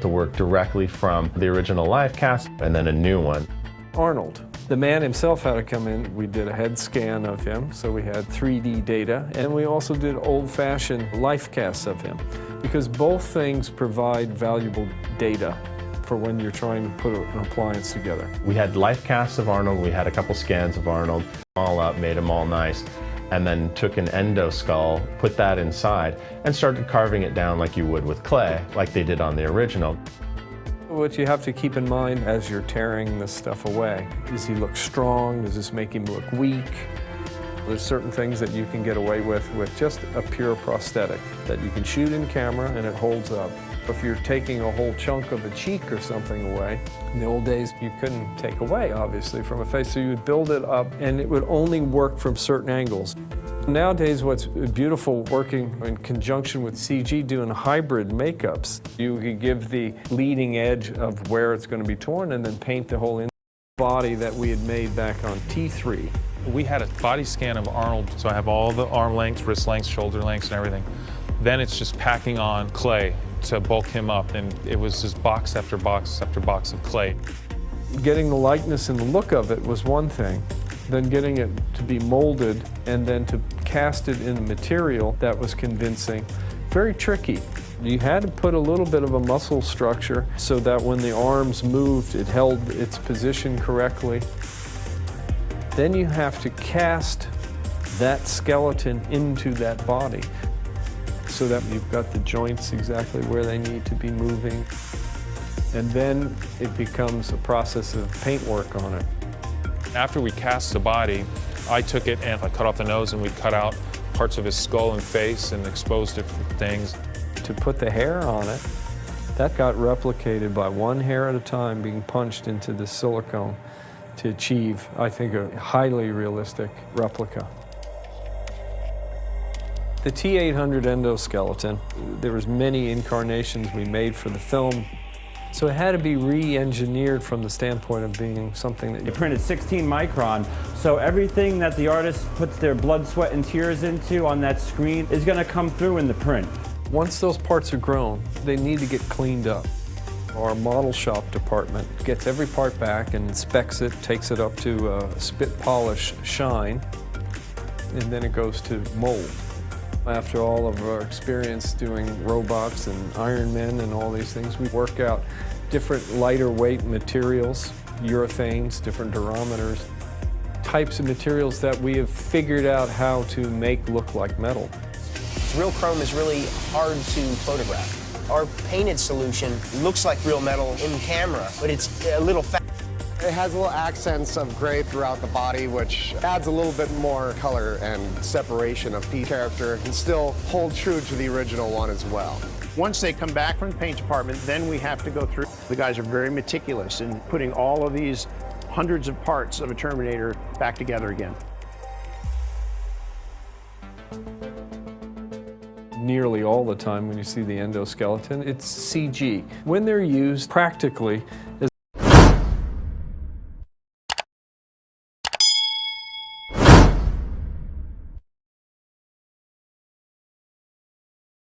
to work directly from the original live cast and then a new one. Arnold, the man himself had to come in. We did a head scan of him, so we had 3D data, and we also did old-fashioned life casts of him, because both things provide valuable data for when you're trying to put an appliance together. We had life casts of Arnold, we had a couple scans of Arnold, all up, made them all nice, and then took an endo skull, put that inside, and started carving it down like you would with clay, like they did on the original. What you have to keep in mind as you're tearing this stuff away, does he look strong? Does this make him look weak? There's certain things that you can get away with just a pure prosthetic that you can shoot in camera and it holds up. If you're taking a whole chunk of a cheek or something away, in the old days you couldn't take away, obviously, from a face, so you would build it up and it would only work from certain angles. Nowadays, what's beautiful working in conjunction with CG, doing hybrid makeups, you could give the leading edge of where it's going to be torn and then paint the whole body that we had made back on T3. We had a body scan of Arnold, so I have all the arm lengths, wrist lengths, shoulder lengths, and everything. Then it's just packing on clay to bulk him up, and it was just box after box after box of clay. Getting the likeness and the look of it was one thing. Then getting it to be molded and then to cast it in a material that was convincing. Very tricky. You had to put a little bit of a muscle structure so that when the arms moved, it held its position correctly. Then you have to cast that skeleton into that body so that you've got the joints exactly where they need to be moving. And then it becomes a process of paintwork on it. After we cast the body, I took it and I cut off the nose and we cut out parts of his skull and face and exposed different things. To put the hair on it, that got replicated by one hair at a time being punched into the silicone to achieve, I think, a highly realistic replica. The T800 endoskeleton, there was many incarnations we made for the film. So it had to be re-engineered from the standpoint of being something that you printed 16 micron, so everything that the artist puts their blood, sweat, and tears into on that screen is going to come through in the print. Once those parts are grown, they need to get cleaned up. Our model shop department gets every part back and inspects it, takes it up to a spit polish shine, and then it goes to mold. After all of our experience doing robots and Iron Men and all these things, we work out different lighter weight materials, urethanes, different durometers, types of materials that we have figured out how to make look like metal. Real chrome is really hard to photograph. Our painted solution looks like real metal in camera, but it's a little fat. It has little accents of gray throughout the body, which adds a little bit more color and separation of the character and still hold true to the original one as well. Once they come back from the paint department, then we have to go through. The guys are very meticulous in putting all of these hundreds of parts of a Terminator back together again. Nearly all the time when you see the endoskeleton, it's CG. When they're used practically,